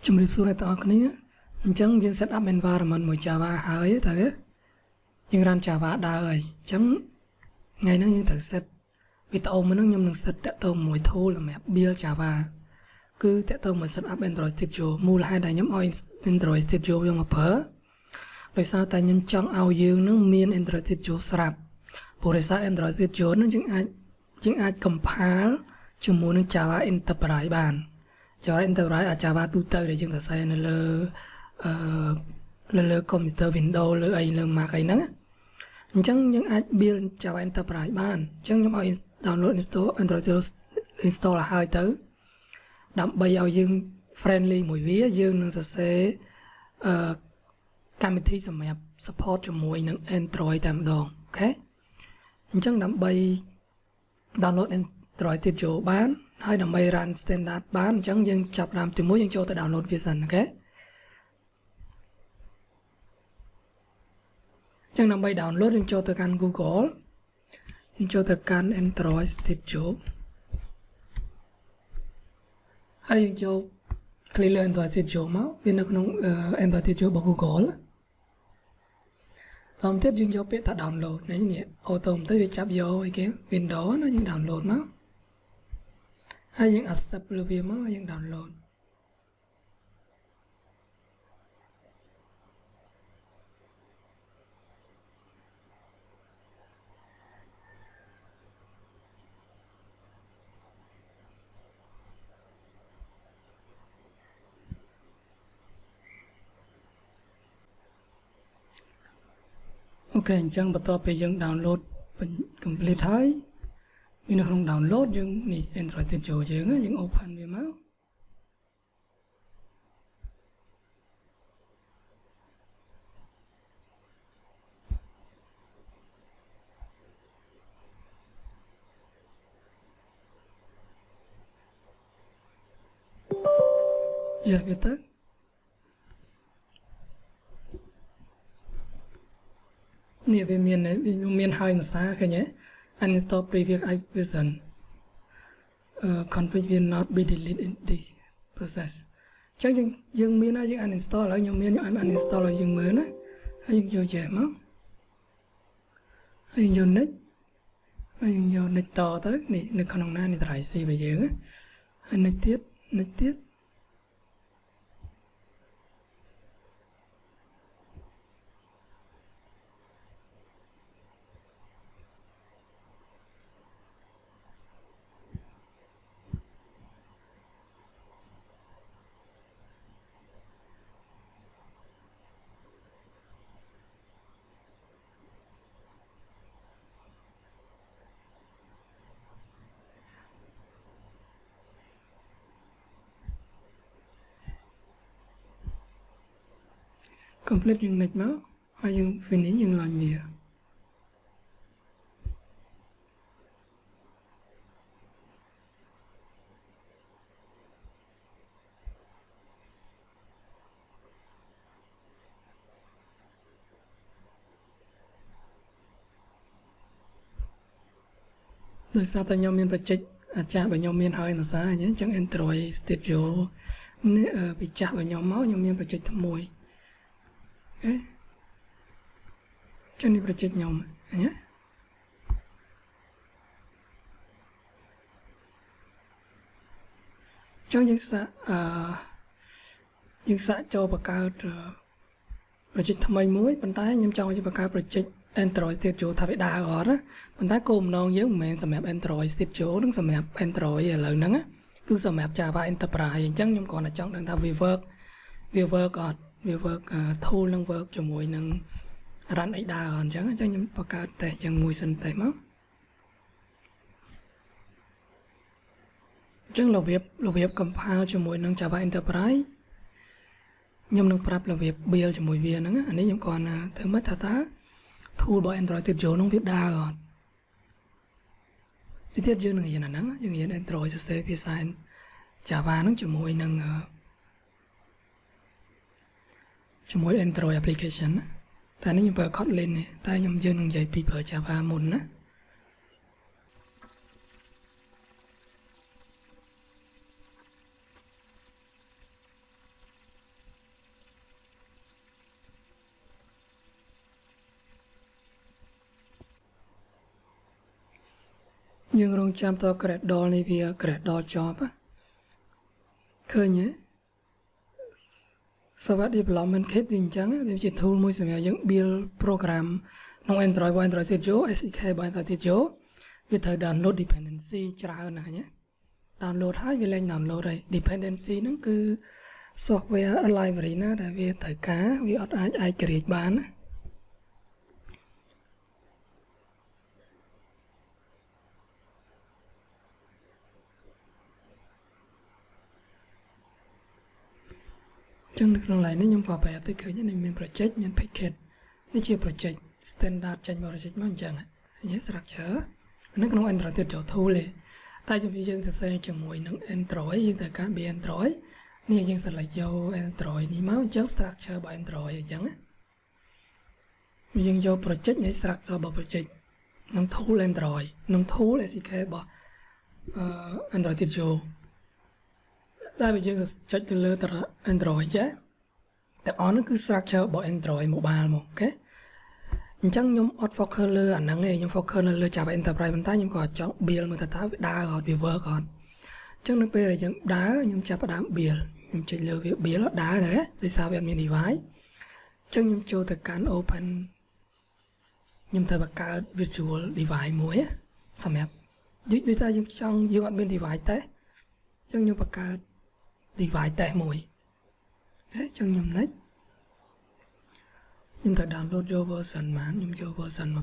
ជំរាបសួរអ្នកទាំងអស់គ្នាអញ្ចឹងយើង set up environment មួយ Java ហើយតើយើង run Java ដើរហើយអញ្ចឹងថ្ងៃនេះយើងត្រូវ set វីដេអូមួយហ្នឹងខ្ញុំនឹង set តាក់ទងមួយ tool សម្រាប់ build Java គឺតាក់ទងមួយ set up Android Studio មូលហេតុដែលខ្ញុំឲ្យ Android Studio យកមកប្រើដោយសារតែខ្ញុំចង់ឲ្យយើងនឹងមាន Android Studio ស្រាប់ព្រោះដោយសារ Android Studio នឹងយើងអាច compile ជាមួយនឹង Java Enterprise បាន Java Enterprise អាច Java ទូទៅដែលយើងសរសេរនៅលើ computer Windows លើអីលើ Mac អីហ្នឹងអញ្ចឹងយើងអាច build Java Enterprise បានអញ្ចឹងខ្ញុំឲ្យ download install Android install ឲ្យទៅដើម្បីឲ្យយើង friendly មួយវាយើងនឹងសរសេរកម្មវិធីសម្រាប់ support ជាមួយនឹង Android តែម្ដងអូខេអញ្ចឹងដើម្បី download Android Studio បានហើយដើម្បី run standard បានអញ្ចឹងយើងចាប់ដើមទីមួយយើងចូលទៅ download វាសិនអូខេអញ្ចឹងដើម្បី download យើងចូលទៅកាន់ Google យើងចូលទៅកាន់ Android Studio ហើយយើងចូល click លើ Android Studio មកវានៅក្នុង Android Studio របស់ Google តាមទៀតយើងយកពាក្យថា download នេះauto ទៅវាចាប់យកអីគេ Windows ណាយើង download មកហើយយើង accept លើវាមកយើង downloadអូខេអញ្ចឹងបន្ទាប់ពីយើង download complete ហើយវានៅក្នុង download យើងនេះ Android Studio យើង open វាមកយកវាទៅនេះវាមានហើយភាសាឃើញទេ uninstall previous version config will not be deleted in this process អញ្ចឹងយើងមានហើយយើង uninstall ហើយខ្ញុំមានខ្ញុំ uninstall ឲ្យយើងមើលណាហើយយើងយក yes មកហើយយើងយក next ហើយយើងយក next តទៅនេះនៅក្នុងណានេះ drive C របស់យើងហើយ next ទៀត complete យើង next មកហើយយើង finish យើង launch វាដោយសារតែខ្ញុំមានប្រជិចអាចារ្យរបស់ខ្ញុំមានហើយភាសាអញ្ចឹង Android Studio នេះពីចាស់របស់ខ្ញុំមកខ្ញុំមានប្រជិចថ្មួយចឹងនេះប្រជិចខ្ញុំណាចឹងយើងសាកចូលបង្កើតប្រជិចថ្មីមួយប៉ុន្តែខ្ញុំចង់ឲ្យបង្កើតប្រជិច Android Studio ថាវាដើរអត់ណាប៉ុន្តែគោលបំណងយើងមិនមែនសម្រាប់ Android Studio នឹងសម្រាប់ Android ឥឡូវហ្នឹងគឺសម្រាប់ Java Enterprise អញ្ចឹងខ្ញុំគ្រាន់តែចង់ដឹងថាវា work អត់វា work tool នឹង work ជាមួយនឹង run អីដើរអញ្ចឹងខ្ញុំបង្កើតតែយ៉ាងមួយសិនតែមកអញ្ចឹងរបៀប compile ជាមួយនឹង Java Enterprise ខ្ញុំនឹងប្រាប់របៀប build ជាមួយវាហ្នឹងអានេះខ្ញុំគ្រាន់តែធ្វើមកថាតើ tool របស់ Android Studio នឹងវាដើរអត់ទៀតយើងនឹងរៀនអាហ្នឹងយើងរៀន Android សរសេរភាសា Java ហ្នឹងជាមួយនឹងAndroid application តែនេះខ្ញុំប្រើ Kotlin ទេតែយើងនឹងនិយាយពីប្រើ Java មុនណា អ យើងរងចាំតក្រេតដលនេះវាក្រេតដលជាប់ឃើញទេSoftware Development Kit វាអញ្ចឹងវាជា tool មួយសម្រាប់យើង build program ក្នុង Android របស់ Android ទៀតយក SDK របស់ Android ទៀតយកវាត្រូវ download dependency ច្រើនណាស់ញ៉េ download ហើយវាលែង download ហើយ dependency ហ្នឹងគឺ software library ណាដែលវាត្រូវការវាអត់អាចឯករាជ្យបានណាចឹងនៅក្នុង line នេះខ្ញុំក៏ប្រាប់ទៅឃើញនេះមាន project មាន package នេះជា project standard ចេញមក project មកអញ្ចឹងហ្នឹង structure នៅក្នុង Android ទៀតចូល tool ទេតែជំនាញយើងសរសេរជាមួយនឹង Android យើងត្រូវការ Android នេះយើង select យក Android នេះមកអញ្ចឹង structure របស់ Android អញ្ចឹងយើងយក project នៃ structure របស់ project នឹង tool Android នឹង tool SDK របស់ Android ទៀតចូលតែបើយើងចុចទៅលើតារា Android ចាទាំងអស់នោះគឺ structure របស់ Android mobile មកអូខេអញ្ចឹងខ្ញុំអត់ focus លើអាហ្នឹងទេខ្ញុំ focus នៅលើ Java Enterprise ប៉ុន្តែខ្ញុំក៏ចង់ build មើលថាវាដើរអត់វា work អត់អញ្ចឹងនៅពេលដែលយើងដើរខ្ញុំចាប់ផ្ដើម build ខ្ញុំចុចលើវា build អត់ដើរទេដោយសារវាអត់មាន device អញ្ចឹងខ្ញុំចូលទៅកាន់ open ខ្ញុំត្រូវបង្កើត virtual device មួយសម្រាប់ដូចថាយើងចង់យើងអត់មាន device ទេអញ្ចឹងខ្ញុំបង្កើត device តែមួយអូខេអញ្ចឹងខ្ញុំ next ខ្ញុំត្រូវ download យក version មកខ្ញុំយក version 29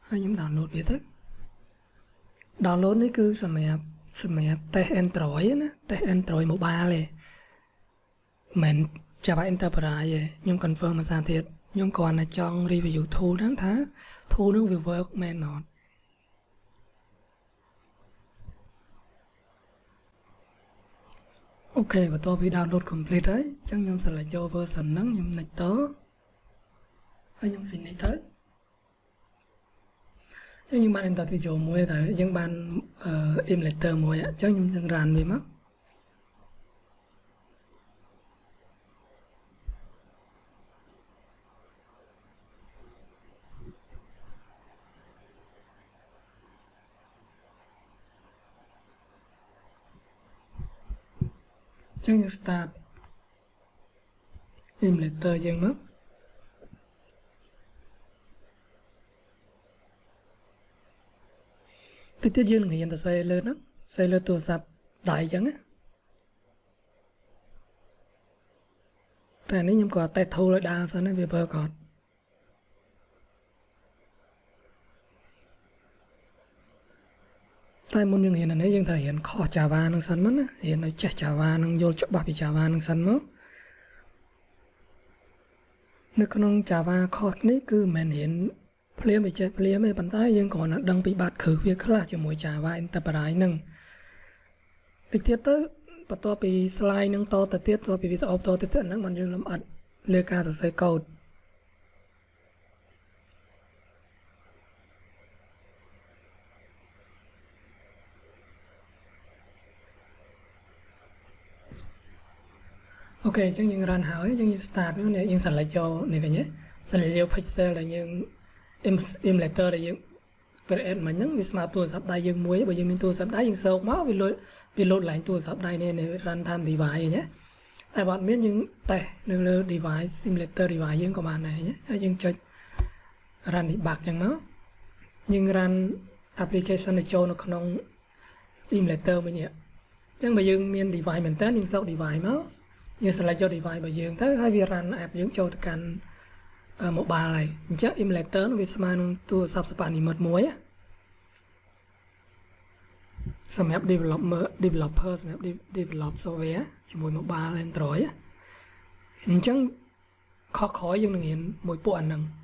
ហើយខ្ញុំ download វាទៅ download នេះគឺសម្រាប់ test Android ណា test Android mobile ទេមិន Java Enterprise ទេខ្ញុំ confirm ភាសាទៀតខ្ញុំគ្រាន់តែចង់ review tool ហ្នឹងថា tool ហ្នឹងវា work មែនអត់អូខេបន្ទាប់ពី download complete ហើយអញ្ចឹងខ្ញុំ select យក version ហ្នឹងខ្ញុំ next ទៅហើយខ្ញុំ finish ទៅអញ្ចឹងខ្ញុំបាន enter ទីចូលមួយតែយើងបាន emulator មួយអញ្ចឹងខ្ញុំនឹង run វាមកអញ្ចឹងយើង start emulator យើងមកតិចទៀតយើងនឹងរៀនសរសេរលើហ្នឹងសរសេរលើទូរស័ព្ទដៃអញ្ចឹងណាតែនេះខ្ញុំក៏តែ tool ឲ្យដើរសិនណាវាបើគាត់តែមុនយើងរៀនអានេះយើងត្រូវរៀនខុស Java នឹងសិនមកណារៀនឲ្យចេះ Java នឹងយល់ច្បាស់ពី Java នឹងសិនមកនៅក្នុង Java ខុសនេះគឺមិនមែនរៀនភ្លាមចេះភ្លាមទេប៉ុន្តែយើងគ្រាន់តែដឹងពីបាតគ្រឹះវាខ្លះជាមួយ Java Enterprise ហ្នឹងតិចទៀតទៅបន្ទាប់ពី slide ហ្នឹងតទៅទៀតបន្ទាប់ពីវីដេអូតទៅទៀតហ្នឹងបានយើងលម្អិតលើការសរសេរកូដអូខេអញ្ចឹងយើង run ហើយអញ្ចឹងយើង start នេះយើង select យកនេះវិញ select យក pixel ដែលយើង emulator ដែលយើង create មិញហ្នឹងវាស្មើទូរស័ព្ទដៃយើងមួយបើយើងមានទូរស័ព្ទដៃយើងសើកមកវា load ឡើងទូរស័ព្ទដៃនេះ run time device ណាតែបើអត់មានយើងតេស្តនៅលើ device simulator device យើងក៏បានដែរណាហើយយើងចុច run debug អញ្ចឹងមកយើង run application ទៅចូលនៅក្នុង emulator វិញនេះអញ្ចឹងបើយើងមាន device មែនតើយើងសើក device មកយើង select យក device របស់យើងទៅហើយវា run app យើងចូលទៅកាន់ mobile ហើយអញ្ចឹង emulator វាស្មើនឹងទូរស័ព្ទ Spanish មួយសម្រាប់ developer សម្រាប់ develop software ជាមួយ mobile Android អញ្ចឹងខុសក្រោយយើងនឹងរៀនមួយពួកអាហ្នឹង អ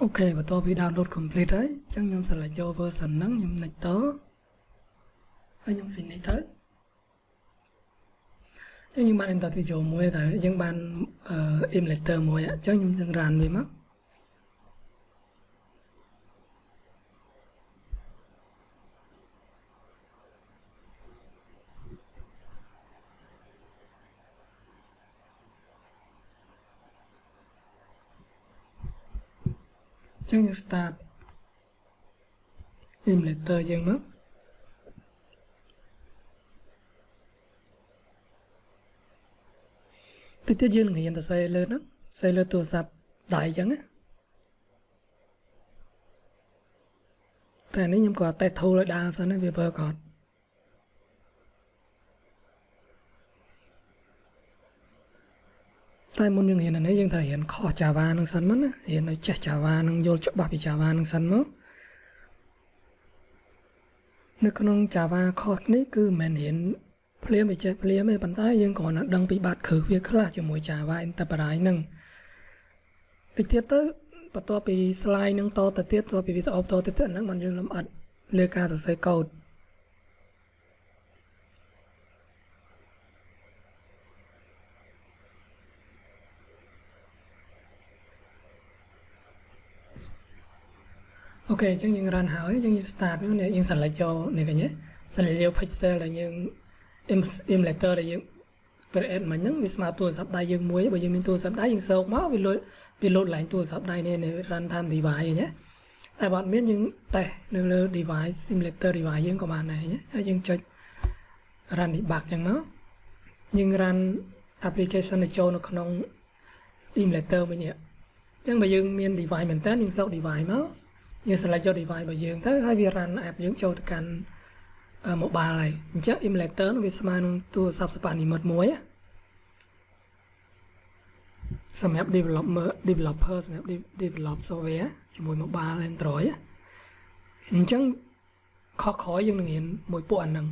ok và tôi bị download complete đấy chẳng nhầm sẽ là vô version nắng nhầm này tớ ở nhầm finish đấy chứ nhưng bạn enter thì chỗ mùi tại nhưng bạn emulator mùi ạ chứ nhưng dừng ràn về mất chứ nhưng start emulator dừng mất thì tiết dương hiện tại xây lên tua sạp đại chẳng áแต่นี่ยังกว่าแต่โทรเลยดาซะนะเวเบอร์ก่อนแต่มุนยังเห็นอันนี้ยังถ้าเห็นข้อ Java นึงสันมั้งนะเห็นในแชท Java นึงโยนจบแบบ Java นึงสันมั้งในขนม Java ข้อนี้คือมันเห็นเพลียไม่ใช่เพลียไม่ปันท้ายยังก่อนดังปีบาดคือเวียคลาจะมวย Java อินเตอร์ปรายนึงติดเทียเตอร์ปตัวปีสไลด์นึงต่อแต่เทียตัวปีวิดีโอต่อแต่เทียนั้นมันยังลำอัดเลือกการใส่โค้ดok chẳng những run hỏi chẳng những start nữa này những sản lại cho này cái nhé sản lại cho pixel là những emulator là những VS mà nhấn smart tool sắp đây những muối bởi vì mình tool sắp đây những sâu máu vì load lại tool sắp đây nên này run time device nhé tại bạn biết những tệ nếu device simulator device những command này nhé hay những cho run bị bạc chẳng máu nhưng run application này cho nó không emulator mình nhé chẳng bởi vì mình device mình test những sâu device máu như sẽ là cho device bởi dương tới hai việc run app dưỡng cho tất cả mobile này chắc emulator nó bị smart nó tua sắp sắp đi mất muối á sắp app developer sắp develop software cho mùi mobile lên rồi á chẳng khó khói nhưng đừng hiện mùi bộ ảnh nâng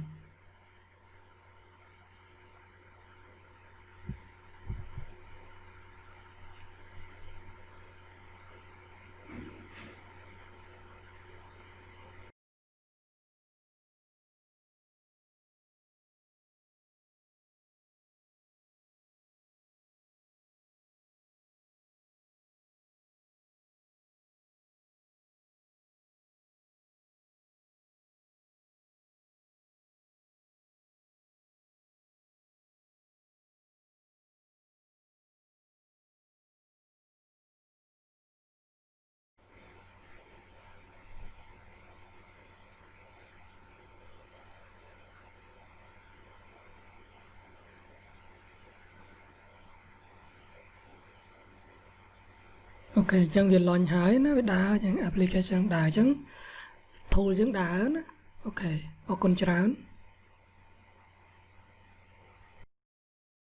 ok chẳng việc launch hái nó đá chẳng application đá chẳng tool chẳng đá nó ok ở con trán